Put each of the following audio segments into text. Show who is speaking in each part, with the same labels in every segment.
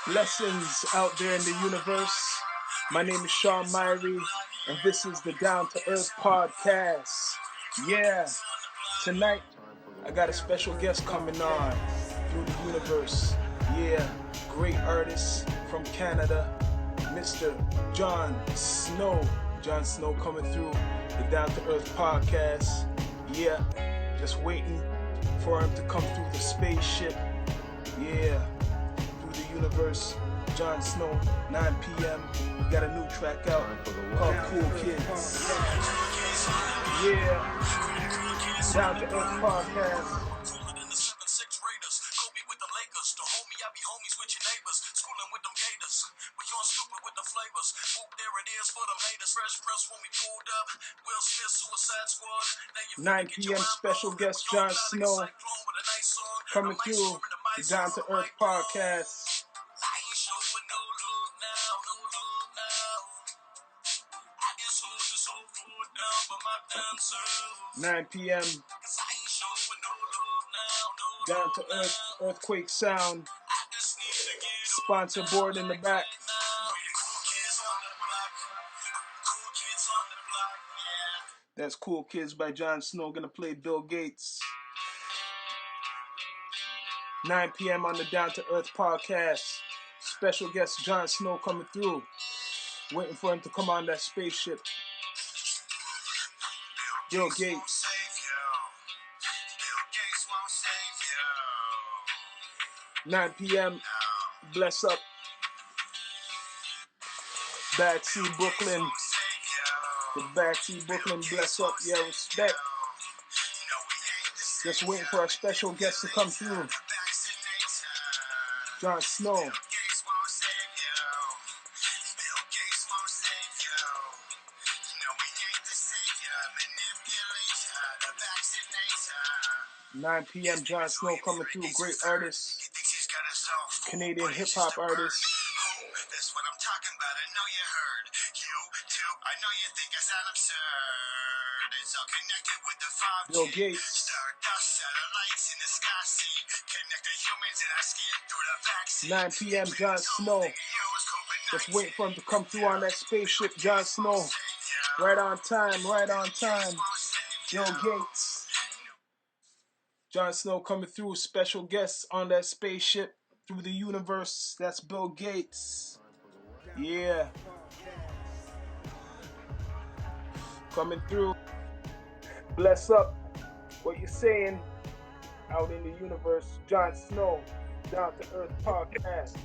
Speaker 1: Blessings out there in the universe. My name is Sean Myrie, and this is the Down to Earth podcast. Yeah, tonight I got a special guest coming on through the universe. Yeah, great artist from Canada, Mr. Jon Snow. Jon Snow coming through the Down to Earth podcast. Yeah, just waiting for him to come through the spaceship. Yeah, through the universe. Jon Snow, 9 p.m. We got a new track out called Cool Kids. Yeah, Down to Earth podcast. Nine p.m. special guest Jon Snow coming through the Down to Earth podcast. 9 p.m. Down to Earth, Earthquakesound. Sponsor board in the back. That's Cool Kids by Jon Snow. Gonna play Bill Gates. 9 p.m. on the Down to Earth podcast. Special guest Jon Snow coming through. Waiting for him to come on that spaceship. Bill Gates. 9 p.m. Bless up. Backseat Brooklyn. The Backseat Brooklyn bless up. Yeah, respect. Just waiting for our special guest to come through. Jon Snow. "9 p.m. Jon Snow coming through, great artist, Canadian hip hop artist. That's what I'm talking about. I know you heard. You too. I know you think I sound absurd. It's all connected with the 5G. Bill Gates. Stardust satellites in the sky. See, connect the humans in our skin through the vaccine. 9 p.m. Jon Snow. Just wait for him to come through on that spaceship. Jon Snow. Right on time. Right on time. Bill Gates. Jon Snow coming through, special guests on that spaceship through the universe. That's Bill Gates. Yeah. Coming through. Bless up. What you saying out in the universe? Jon Snow, Down to Earth podcast.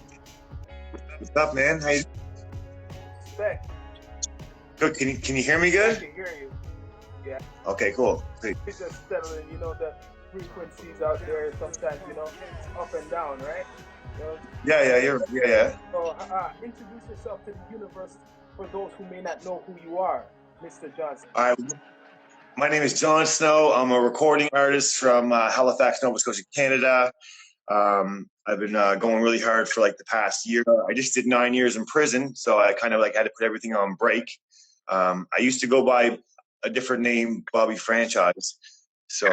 Speaker 2: What's up, man? How you?
Speaker 1: Respect.
Speaker 2: Good. Can you hear me good?
Speaker 1: I can hear you. Yeah.
Speaker 2: Okay, cool.
Speaker 1: It's just settling, the frequencies out there sometimes, up and down, right?
Speaker 2: Yeah.
Speaker 1: So introduce yourself to the universe for those who may not know who you are, Mr. Johnson.
Speaker 2: All right. My name is Jon Snow. I'm a recording artist from Halifax, Nova Scotia, Canada. I've been going really hard for the past year. I just did 9 years in prison, so I kind of had to put everything on break. I used to go by a different name, Bobby Franchise. So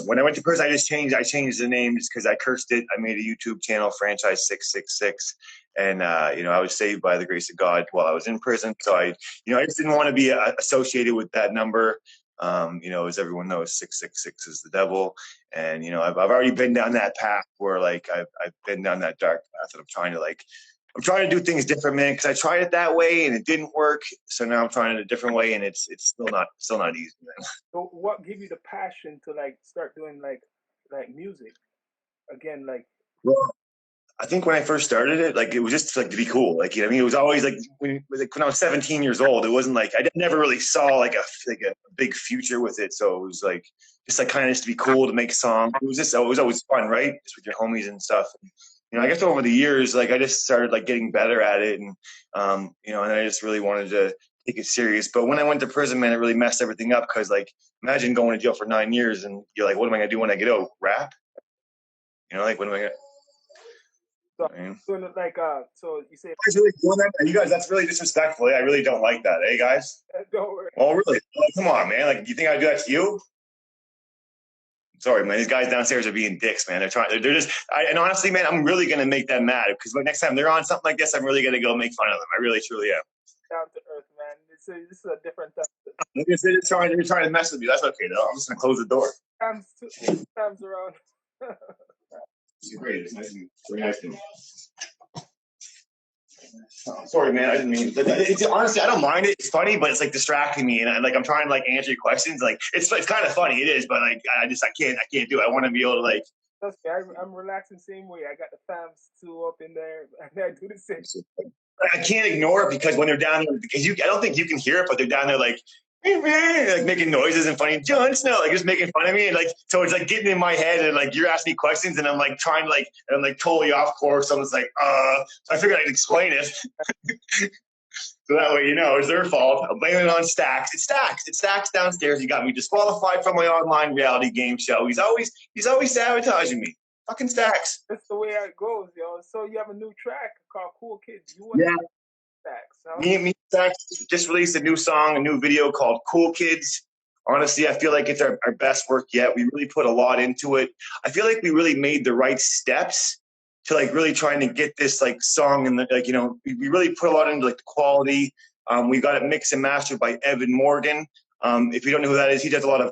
Speaker 2: when I went to prison, I changed the name just because I cursed it. I made a YouTube channel, Franchise 666, and I was saved by the grace of God while I was in prison. So I just didn't want to be associated with that number. As everyone knows, 666 is the devil, and I've already been down that path where I've been down that dark path, and I'm trying to do things different, man, because I tried it that way and it didn't work. So now I'm trying it a different way, and it's still not easy, man.
Speaker 1: So what gave you the passion to start doing music again?
Speaker 2: Well, I think when I first started it, it was just to be cool. It was always when I was 17 years old, it wasn't I never really saw a big future with it. So it was just kind of to be cool to make songs. It was always fun, right? Just with your homies and stuff. I guess over the years, I just started getting better at it, and and I just really wanted to take it serious. But when I went to prison, man, it really messed everything up because imagine going to jail for 9 years and you're what am I gonna do when I get out? Rap? What am I gonna?
Speaker 1: So you say
Speaker 2: really doing that? You guys, that's really disrespectful. I really don't like that, guys?
Speaker 1: Don't worry.
Speaker 2: Oh, really? Come on, man. You think I'd do that to you? Sorry, man. These guys downstairs are being dicks, man. They're just. And honestly, man, I'm really gonna make them mad because next time they're on something like this, I'm really gonna go make fun of them. I really, truly am.
Speaker 1: Down to earth, man. This is a different time.
Speaker 2: They're trying to mess with me. That's okay, though. I'm just gonna close the door.
Speaker 1: Times around.
Speaker 2: It's great. It's nice and very nice to me. Oh, sorry, man. I didn't mean. Honestly, I don't mind it. It's funny, but it's like distracting me, and I'm trying to like answer your questions. Like it's kind of funny. It is, but like I can't do it. I want to be able to like.
Speaker 1: I'm relaxing the same way. I got the fams too up in there, and I do the same.
Speaker 2: I can't ignore it because when they're down there, because I don't think you can hear it, but they're down there like making noises and funny. Jon Snow, like just making fun of me, and like so it's like getting in my head, and like you're asking me questions, and I'm like trying to like, and I'm like totally off course. So it's like, so I figured I'd explain it. So that way, it's their fault. I'm blaming it on Stacks. It's Stacks. It's Stacks downstairs. He got me disqualified from my online reality game show. He's always sabotaging me. Fucking Stacks.
Speaker 1: That's the way it goes, yo. So you have a new track called Cool Kids.
Speaker 2: Yeah.
Speaker 1: Stacks, huh?
Speaker 2: Me and Stacks just released a new song, a new video called Cool Kids. Honestly, I feel like it's our best work yet. We really put a lot into it. I feel like we really made the right steps to like really trying to get this like song and like, we really put a lot into like the quality. We got it mixed and mastered by Evan Morgan. If you don't know who that is, he does a lot of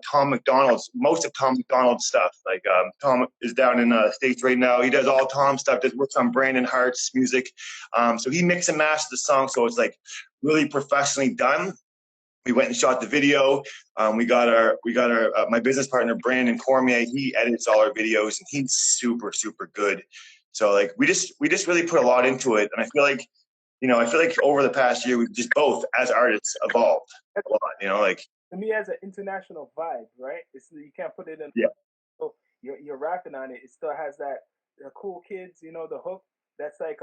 Speaker 2: most of Tom McDonald's stuff. Like Tom is down in the States right now. He does all Tom stuff, works on Brandon Hart's music. So he mixed and mastered the song. So it's like really professionally done. We went and shot the video. We got our my business partner, Brandon Cormier. He edits all our videos and he's super, super good. So like we just really put a lot into it. And I feel like, over the past year, we've just both as artists evolved a lot, like.
Speaker 1: To me, as an international vibe, right? You can't put it in.
Speaker 2: Yeah.
Speaker 1: So you're rapping on it. It still has that Cool Kids, the hook. That's like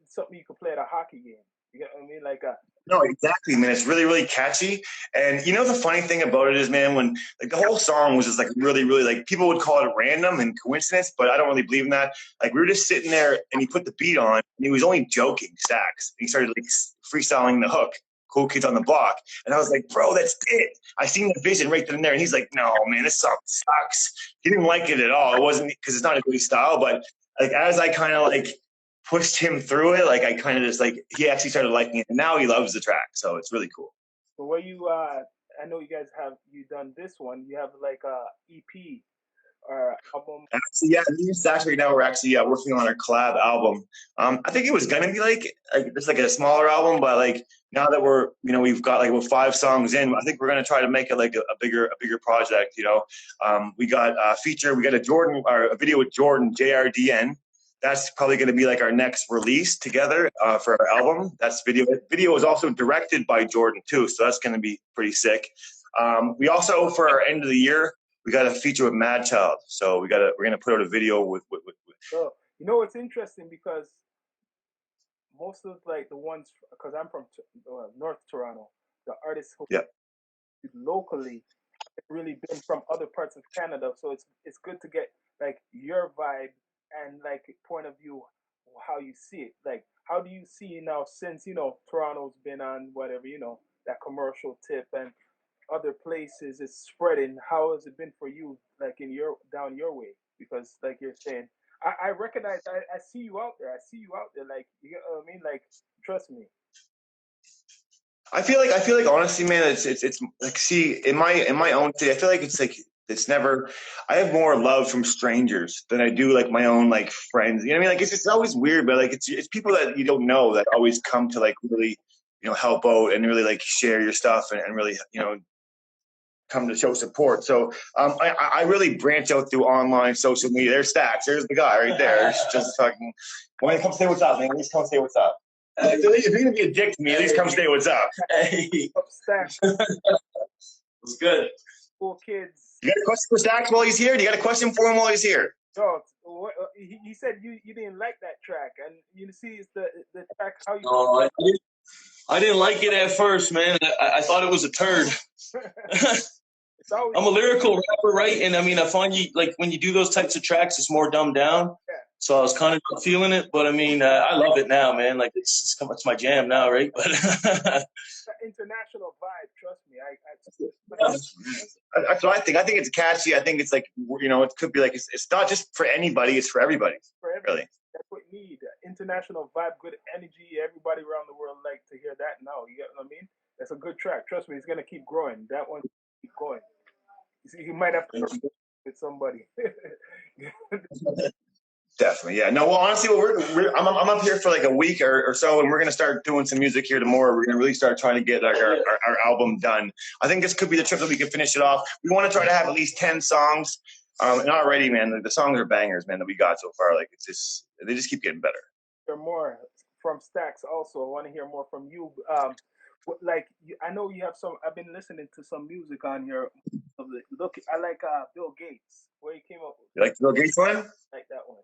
Speaker 1: something you could play at a hockey game. You get what I mean? Like
Speaker 2: No, exactly, man. It's really, really catchy. And the funny thing about it is, man, when like the whole song was just like really, really like people would call it random and coincidence, but I don't really believe in that. Like we were just sitting there and he put the beat on and he was only joking, Stacks. He started like freestyling the hook. Cool Kids on the Block. And I was like, bro, that's it. I seen the vision right then and there. And he's like, no, man, this song sucks. He didn't like it at all. It wasn't because it's not a good style, but like as I kind of like pushed him through it, like I kind of just like he actually started liking it. And now he loves the track. So it's really cool.
Speaker 1: So where you I know you guys have done this one. You have like a EP or album.
Speaker 2: Actually, yeah, me and Stacks right now we're actually working on our collab album. I think it was gonna be like just like a smaller album, but like now that we're we've got like 5 songs in, I think we're gonna try to make it like a bigger project. We got a feature, we got a video with Jordan JRDN. That's probably going to be like our next release together for our album. That's video. Video is also directed by Jordan too, so that's going to be pretty sick. We also, for our end of the year, we got a feature with Mad Child. So we're going to put out a video with.
Speaker 1: So it's interesting because most of like the ones, because I'm from North Toronto, the artists who locally have really been from other parts of Canada. So it's good to get like your vibe and like point of view, how you see it. Like, how do you see now since Toronto's been on whatever that commercial tip and other places is spreading? How has it been for you, like down your way? Because like you're saying, I recognize, I see you out there. Like, you get what I mean? Like, trust me.
Speaker 2: I feel like honestly, man, it's like, see, in my own city, I feel like it's never. I have more love from strangers than I do like my own like friends. You know what I mean? Like it's always weird, but like it's people that you don't know that always come to like really help out and really like share your stuff and really come to show support. So I really branch out through online social media. There's Stacks. There's the guy right there. It's just fucking. Why come say what's up, man? At least come say what's up. If you're gonna be a dick to me, at least come say what's up.
Speaker 1: Hey, Stacks.
Speaker 2: What's good?
Speaker 1: Cool Kids.
Speaker 2: You got a question for Stacks while he's here? You got a question for him while he's here?
Speaker 1: No, he said you didn't like that track, and you see it's the track how you.
Speaker 3: No, I didn't like it at first, man. I thought it was a turd. I'm a lyrical rapper, right? And I mean, I find like when you do those types of tracks, it's more dumbed down. Yeah. So I was kind of not feeling it, but I mean, I love it now, man. Like it's my jam now, right? But
Speaker 1: international vibe, trust me.
Speaker 2: That's what I think. I think it's catchy. I think it's like, you know, it could be like, it's not just for anybody, it's for everybody.
Speaker 1: For everybody.
Speaker 2: Really.
Speaker 1: That's what we need. International vibe, good energy. Everybody around the world like to hear that now. You get what I mean? That's a good track. Trust me, it's gonna keep growing. That one keep going. You see, you might have to with somebody.
Speaker 2: Definitely, yeah. No, well, honestly, I'm up here for like a week or so, and we're gonna start doing some music here tomorrow. We're gonna really start trying to get like our album done. I think this could be the trip that we can finish it off. We want to try to have at least 10 songs, and already, man, the songs are bangers, man, that we got so far. Like, it's just, they just keep getting better.
Speaker 1: Hear more from Stacks. Also, I want to hear more from you. Like, I know you have some. I've been listening to some music on here. Look, I like Bill Gates. Where he came up with.
Speaker 2: You like the Bill Gates one?
Speaker 1: Like that one.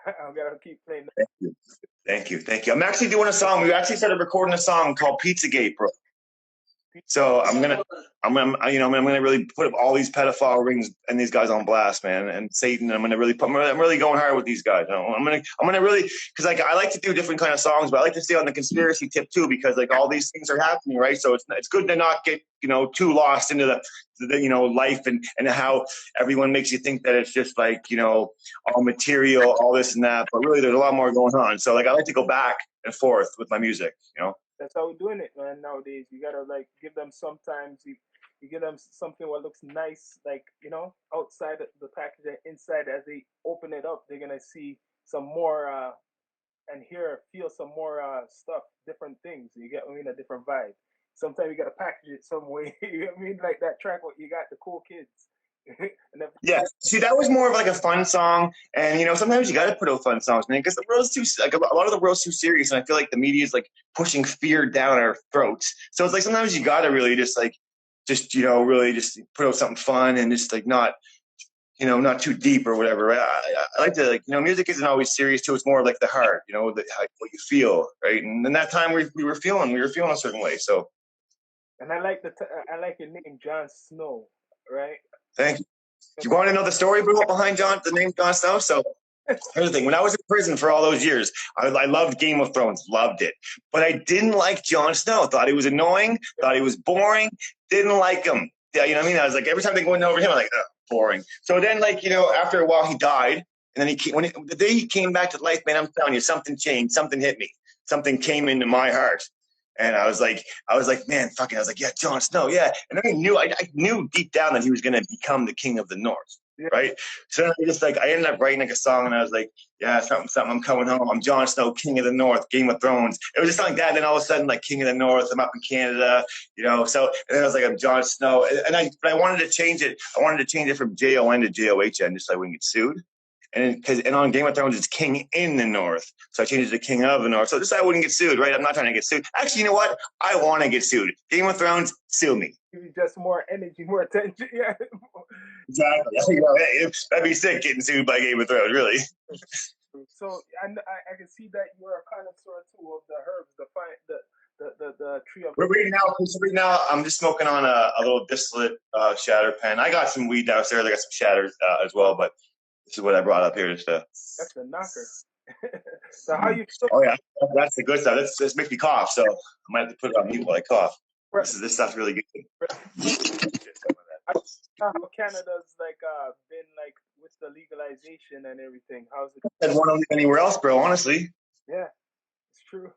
Speaker 1: I'm gonna keep playing that.
Speaker 2: Thank you. Thank you. Thank you. I'm actually doing a song. We actually started recording a song called Pizzagate, bro. So I'm gonna really put up all these pedophile rings and these guys on blast, man, and Satan. I'm really going hard with these guys. I'm gonna really, because like I like to do different kind of songs, but I like to stay on the conspiracy tip too, because like all these things are happening, right? So it's good to not get too lost into the life and how everyone makes you think that it's just like all material, all this and that, but really there's a lot more going on. So like I like to go back and forth with my music,
Speaker 1: That's how we're doing it, man. Nowadays, you gotta like give them. Sometimes you give them something what looks nice, like outside the package and inside. As they open it up, they're gonna see some more and feel some more stuff, different things. You get what I mean? A different vibe. Sometimes you gotta package it some way. You know what I mean? Like that track, what you got, the cool kids.
Speaker 2: Yeah, see, that was more of like a fun song, and sometimes you got to put out fun songs, man, because the world's too like a lot of the world's too serious, and I feel like the media is like pushing fear down our throats. So it's like sometimes you got to really just really just put out something fun and just like not too deep or whatever. I like to music isn't always serious too. It's more like the heart, what you feel, right? And that time we were feeling a certain way. So,
Speaker 1: and I like I like your name, Jon Snow, right?
Speaker 2: Thank you. You want to know the story behind the name Jon Snow? So here's the thing. When I was in prison for all those years, I loved Game of Thrones, loved it. But I didn't like Jon Snow. Thought he was annoying, thought he was boring, didn't like him. Yeah, you know what I mean? I was like, every time they went over him, I'm like, boring. So then, after a while, he died. And then the day he came back to life, man, I'm telling you, something changed. Something hit me. Something came into my heart. And I was like, man, fucking, I was like, yeah, Jon Snow, yeah. And then I knew deep down that he was going to become the king of the North, right? So then I ended up writing like a song, and I was like, yeah, something, I'm coming home. I'm Jon Snow, king of the North, Game of Thrones. It was just like that. And then all of a sudden, like King of the North, I'm up in Canada, So and then I was like, I'm Jon Snow, but I wanted to change it. I wanted to change it from JON to JOHN, just so I wouldn't get sued. And on Game of Thrones, it's King in the North. So I changed it to King of the North. So just so I wouldn't get sued, right? I'm not trying to get sued. Actually, you know what? I want to get sued. Game of Thrones, sue me.
Speaker 1: Just more energy, more attention. Yeah.
Speaker 2: Exactly. That'd be sick getting sued by Game of Thrones, really.
Speaker 1: So I can see that you're a connoisseur too of the herbs, the tree of.
Speaker 2: Right now, I'm just smoking on a little distillate shatter pen. I got some weed downstairs. I got some shatters as well, but this is what I brought up here. Just
Speaker 1: That's the knocker. So how you feel?
Speaker 2: Oh yeah, that's the good stuff. This makes me cough, so I might have to put it on mute while I cough. This stuff's really good.
Speaker 1: How Canada's been with the legalization and everything. How's it?
Speaker 2: I don't want to live anywhere else, bro. Honestly.
Speaker 1: Yeah, it's true.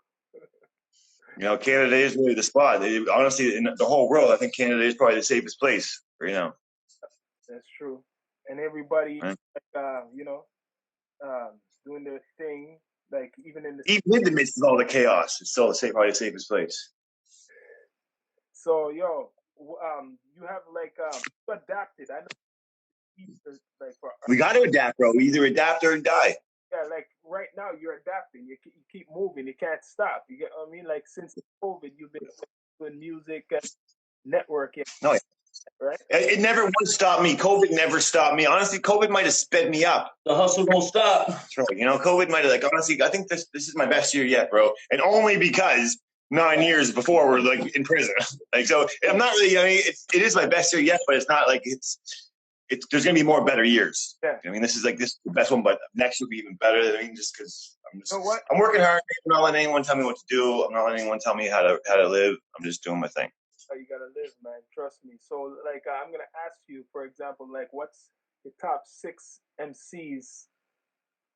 Speaker 2: Canada is really the spot. Honestly, in the whole world, I think Canada is probably the safest place right now.
Speaker 1: That's true. And everybody, doing their thing, even in
Speaker 2: the midst of all the chaos, it's still probably the safest place.
Speaker 1: So, you have you adapted. I know.
Speaker 2: We got to adapt, bro. We either adapt or die.
Speaker 1: Yeah, right now you're adapting. You keep moving. You can't stop. You get what I mean? Since COVID, you've been doing music and networking.
Speaker 2: No.
Speaker 1: Right?
Speaker 2: It never would stop me. COVID never stopped me. Honestly, COVID might have sped me up.
Speaker 3: The hustle won't stop.
Speaker 2: That's right. COVID might have, honestly, I think this is my best year yet, bro. And only because 9 years before we're in prison. So I'm not really, it is my best year yet, but it's not there's going to be more better years.
Speaker 1: Yeah.
Speaker 2: This is the best one, but next will be even better. Just because I'm working hard. I'm not letting anyone tell me what to do. I'm not letting anyone tell me how to live. I'm just doing my thing.
Speaker 1: how you gotta live, man. Trust me. So, like, I'm gonna ask you, for example, like, what's the top 6 MCs?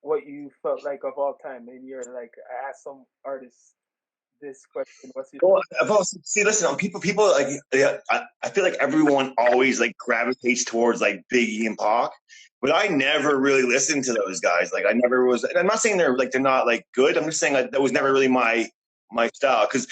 Speaker 1: What you felt like of all time, and you're like, I asked some artists this question. What's your
Speaker 2: Well, see, listen, people like, yeah, I feel like everyone always like gravitates towards like Biggie and Pac, but I never really listened to those guys. Like, I never was. And I'm not saying they're not like good. I'm just saying that was never really my style. Because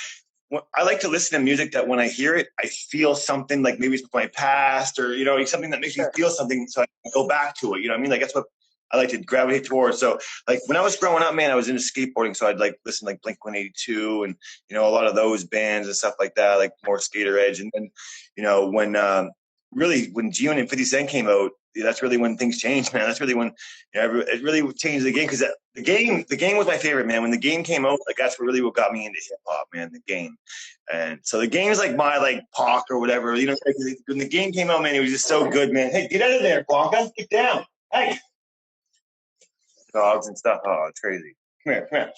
Speaker 2: I like to listen to music that when I hear it, I feel something, like maybe it's my past, or something that makes me feel something, so I go back to it. You know what I mean? Like, that's what I like to gravitate towards. So, like, when I was growing up, man, I was into skateboarding, so I'd like listen to like Blink 182 and a lot of those bands and stuff like that, like more Skater Edge. And then when really when G-Unit and 50 Cent came out, that's really when things changed, man. That's really when it really changed the game, because the game was my favorite, man. When the game came out, like, that's really what got me into hip hop, man. The game. And so the game is like my like Pac or whatever. When the game came out, man, it was just so good, man. Hey, get out of there, Blanca. Get down. Hey. Dogs and stuff. Oh, it's crazy. Come here.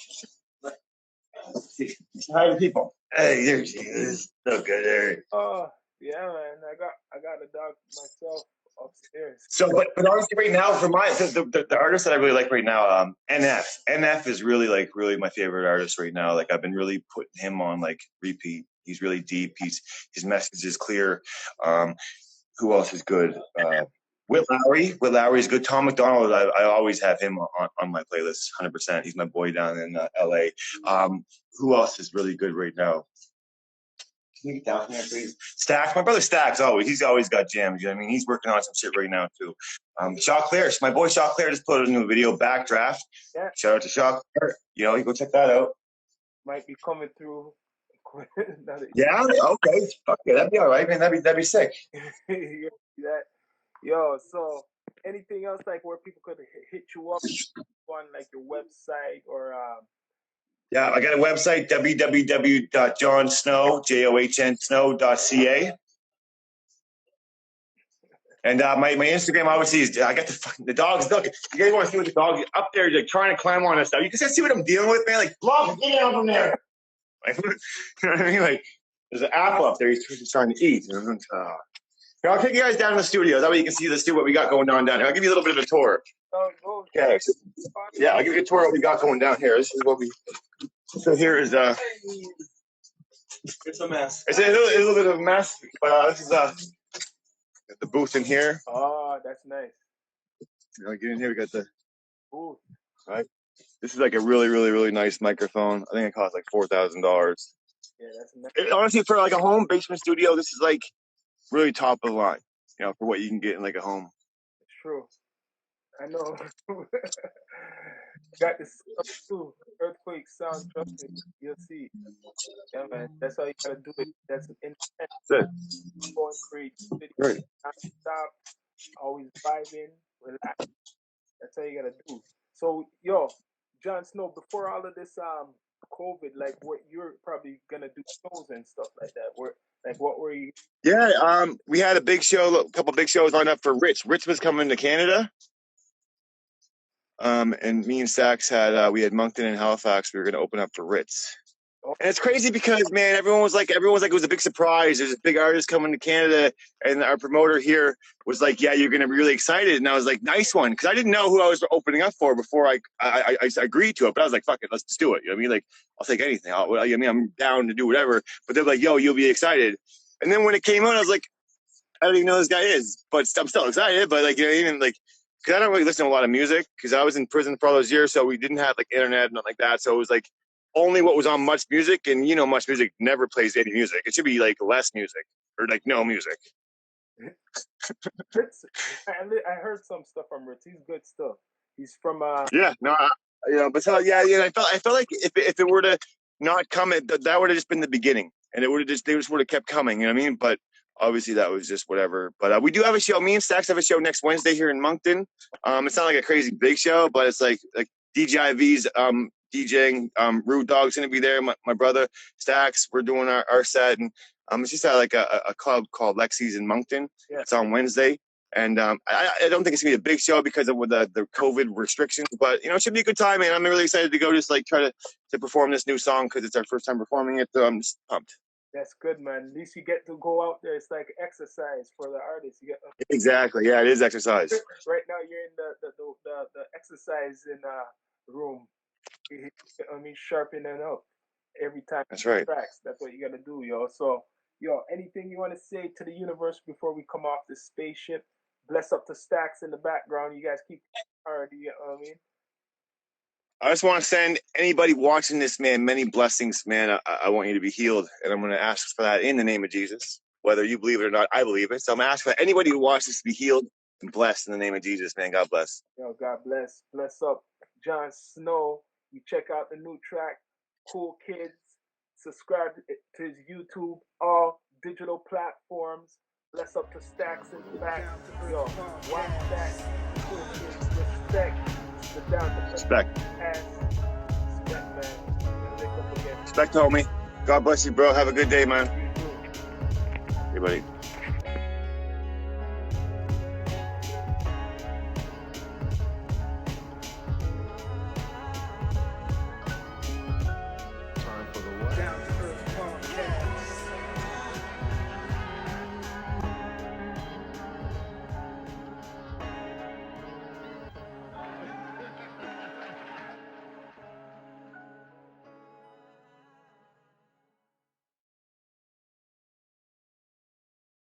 Speaker 2: Hi to people. Hey, there she is. So good there.
Speaker 1: Oh, yeah, man. I got a dog myself upstairs.
Speaker 2: So, but honestly, right now, for the artist that I really like right now, NF is really my favorite artist right now. Like, I've been really putting him on like repeat. He's really deep. His message is clear. Who else is good? Whit Lowry is good. Tom McDonald, I always have him on my playlist, 100%. He's my boy down in LA. Who else is really good right now? Can you get down here, please? Stax, my brother Stax, he's always got jams. You know what I mean? He's working on some shit right now too. Shaw Claire, my boy Shaw Claire just put a new video, Backdraft.
Speaker 1: Yeah.
Speaker 2: Shout out to Shaw Claire. You go check that out.
Speaker 1: Might be coming through.
Speaker 2: Yeah. Okay. Okay, that'd be all right, man. That'd be sick.
Speaker 1: Yo, so anything else, like, where people could hit you up on, like, your website or
Speaker 2: Yeah, I got a website, www.johnsnow.ca. And my Instagram, obviously, is I got the dogs. Look, you guys want to see what the dog is up there, like, trying to climb on us stuff. You can see what I'm dealing with, man. Like, Blanca, get down from there. Like, you know what I mean? Like, there's an apple up there. He's trying to eat. Here, I'll take you guys down to the studio. That way you can see what we got going on down here. I'll give you a little bit of a tour. Okay. Yeah, I'll give you a tour of what we got going down here. This is what we. So here is
Speaker 3: It's a mess.
Speaker 2: It's a little bit of a mess, but this is the booth in here.
Speaker 1: Oh, that's nice.
Speaker 2: Get in here. We got the
Speaker 1: booth.
Speaker 2: Right. This is like a really, really, really nice microphone. I think it costs like $4,000.
Speaker 1: Yeah, that's nice.
Speaker 2: Honestly, for like a home basement studio, this is like really top of the line. For what you can get in like a home.
Speaker 1: It's true. I know. Got this stuff too. Earthquakesound, trust me, you'll see. Yeah, man. That's how you gotta do it. That's intent. Go and create video.
Speaker 2: Right.
Speaker 1: Not stop. Always vibing, relax. That's how you gotta do. So, yo, Jon Snow, before all of this COVID, like, what you're probably gonna do shows and stuff like that. What were you?
Speaker 2: Yeah, we had a couple big shows lined up for Rich. Rich was coming to Canada. And me and Stax we had Moncton and Halifax. We were going to open up for Ritz. And it's crazy because, man, everyone was like, it was a big surprise. There's a big artist coming to Canada, and our promoter here was like, yeah, you're going to be really excited. And I was like, nice one. Because I didn't know who I was opening up for before I agreed to it. But I was like, fuck it, let's just do it. You know what I mean? Like, I'll take anything. I'm down to do whatever. But they're like, yo, you'll be excited. And then when it came out, I was like, I don't even know who this guy is. But I'm still excited. But, like, even like, because I don't really listen to a lot of music because I was in prison for all those years. So we didn't have like internet and nothing like that. So it was like only what was on Much Music. And, Much Music never plays any music. It should be like less music or like no music.
Speaker 1: Ritz, I heard some stuff from Ritz. He's good stuff. He's from
Speaker 2: yeah, no, but so I felt like if it were to not come, that would have just been the beginning, and they just would have kept coming. You know what I mean? But obviously that was just whatever. But we do have a show. Me and Stax have a show next Wednesday here in Moncton. It's not like a crazy big show, but it's like DJIV's DJing. Rude Dog's gonna be there. My brother Stax. We're doing our set, and it's just at like a club called Lexi's in Moncton. Yeah. It's on Wednesday. And I don't think it's going to be a big show because of the COVID restrictions. But, it should be a good time, man. I'm really excited to go just, like, try to perform this new song because it's our first time performing it. So I'm just pumped.
Speaker 1: That's good, man. At least you get to go out there. It's like exercise for the artist. You get
Speaker 2: Exactly. Yeah, it is exercise.
Speaker 1: right now. You're in the exercising room. I mean, sharpening up every time.
Speaker 2: That's right.
Speaker 1: Tracks. That's what you gotta do, yo. So, yo, anything you want to say to the universe before we come off the spaceship? Bless up the stacks in the background. You guys keep hard. You know what I mean?
Speaker 2: I just want to send anybody watching this, man, many blessings, man. I want you to be healed, and I'm going to ask for that in the name of Jesus. Whether you believe it or not, I believe it. So I'm asking for anybody who watches this to be healed and blessed in the name of Jesus, man. God bless.
Speaker 1: Yo, God bless. Bless up Jon Snow. You check out the new track, Cool Kids. Subscribe to his YouTube, all digital platforms. Bless up to Stacks in the back. Yo, watch that. Cool Kids. Respect. The down to
Speaker 2: Respect.
Speaker 1: Respect, man.
Speaker 2: Respect, homie. God bless you, bro. Have a good day, man.
Speaker 1: You too.
Speaker 2: Everybody.